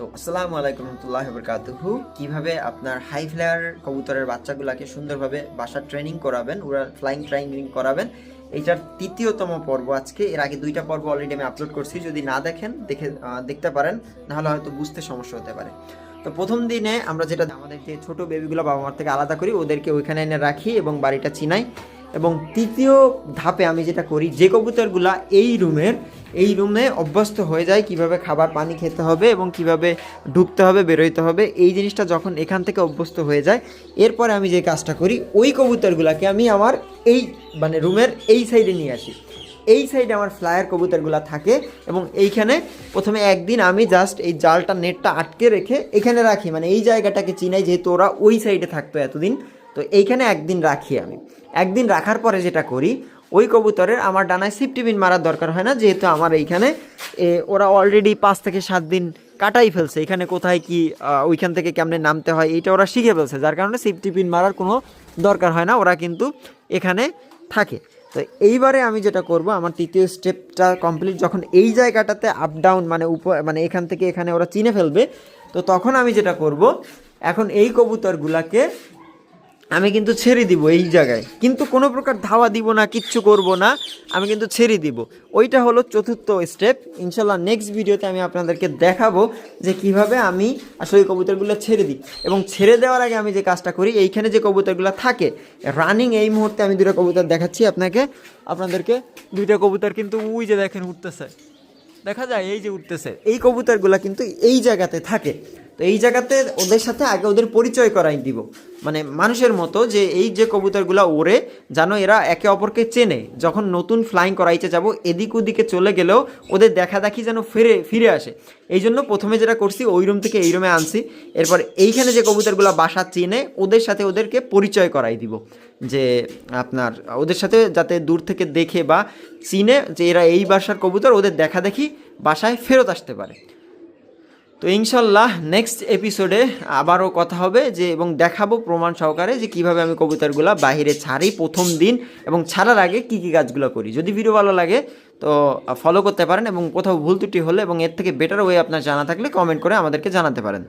তো আসসালামু আলাইকুম রহমতুল্লাহি ওয়া বারাকাতুহু। কিভাবে আপনার হাই ফ্লায়ার কবুতরের বাচ্চাগুলোকে সুন্দরভাবে বাসার ট্রেনিং করাবেন, ওরা ফ্লাইং ট্রেনিং করাবেন, এইটার তৃতীয়তম পর্ব আজকে। এর আগে 2টা পর্ব অলরেডি আমি আপলোড করছি, যদি না দেখেন দেখতে পারেন, নাহলে হয়তো বুঝতে সমস্যা হতে পারে। তো প্রথম দিনে আমরা যেটা আমাদের যে ছোটো বেবিগুলো বাবা মার থেকে আলাদা করি, ওদেরকে ওইখানে এনে রাখি এবং বাড়িটা চিনাই। এবং তৃতীয় ধাপে আমি যেটা করি, যে কবুতরগুলা এই রুমে অভ্যস্ত হয়ে যায় কিভাবে খাবার পানি খেতে হবে এবং কিভাবে ঢুকতে হবে বেরোইতে হবে, এই জিনিসটা যখন এখান থেকে অভ্যস্ত হয়ে যায়, এরপরে আমি যে কাজটা করি, ওই কবুতরগুলাকে আমি আমার এই রুমের এই সাইডে নিয়ে আসি। এই সাইডে আমার ফ্লায়ার কবুতরগুলো থাকে এবং এইখানে প্রথমে একদিন আমি জাস্ট এই জালটা নেটটা আটকে রেখে এখানে রাখি, এই জায়গাটাকে চিনাই, যেহেতু ওরা ওই সাইডে থাকতো এতদিন। তো এইখানে একদিন রাখি আমি। একদিন রাখার পরে যেটা করি, ওই কবুতরের আমার ডানায় সেফটি পিন মারার দরকার হয় না, যেহেতু আমার এইখানে ওরা অলরেডি 5 থেকে 7 দিন কাটাই ফেলছে, এখানে কোথায় কি ওইখান থেকে কেমনে নামতে হয় এইটা ওরা শিখে ফেলছে, যার কারণে সেফটি পিন মারার কোনো দরকার হয় না, ওরা কিন্তু এখানে থাকে। তো এইবারে আমি যেটা করব, আমার তৃতীয় স্টেপটা কমপ্লিট যখন এই জায়গাটাতে আপ ডাউন এখান থেকে এখানে ওরা চিনে ফেলবে, তো তখন আমি যেটা করব, এখন এই কবুতরগুলাকে আমি কিন্তু ছেড়ে দিব এই জায়গায়, কিন্তু কোনো প্রকার ধাওয়া দিব না, কিচ্ছু করব না, আমি কিন্তু ছেড়ে দিব। ওইটা হলো চতুর্থ স্টেপ। ইনশাল্লাহ নেক্সট ভিডিওতে আমি আপনাদেরকে দেখাবো যে কিভাবে আমি আসলে এই কবুতরগুলো ছেড়ে দিই। এবং ছেড়ে দেওয়ার আগে আমি যে কাজটা করি, এইখানে যে কবুতরগুলো থাকে রানিং, এই মুহূর্তে আমি 2টা কবুতর দেখাচ্ছি আপনাদেরকে 2টা কবুতর কিন্তু ওই যে দেখেন উঠতেছে, দেখা যায় এই যে উঠতেছে, এই কবুতরগুলো কিন্তু এই জায়গাতে থাকে। তো এই জায়গাতে ওদের সাথে আগে ওদের পরিচয় করাই দিব, মানুষের মতো, যে এই যে কবুতরগুলো ওড়ে, জানো এরা একে অপরকে চেনে। যখন নতুন ফ্লাইং করাইতে যাব, এদিক ওদিকে চলে গেলেও ওদের দেখা দেখি যেন ফিরে আসে। এই জন্য প্রথমে যেটা করছি, ওই রুম থেকে এই রুমে আনছি। এরপর এইখানে যে কবুতরগুলো বাসা চিনে, ওদের সাথে ওদেরকে পরিচয় করাই দিব, যে আপনার ওদের সাথে যাতে দূর থেকে দেখে বা চিনে যে এরা এই বাসার কবুতর, ওদের দেখা দেখি বাসায় ফেরত আসতে পারে। তো ইনশাল্লাহ নেক্সট এপিসোডে আবারও কথা হবে এবং দেখাবো প্রমাণ সহকারে যে কীভাবে আমি কবুতরগুলো বাইরে ছাড়ি প্রথম দিন, এবং ছাড়ার আগে কী কাজগুলো করি। যদি ভিডিও ভালো লাগে তো ফলো করতে পারেন, এবং কোথাও ভুল ত্রুটি হলে এবং এর থেকে বেটার ওয়ে আপনার জানা থাকলে কমেন্ট করে আমাদেরকে জানাতে পারেন।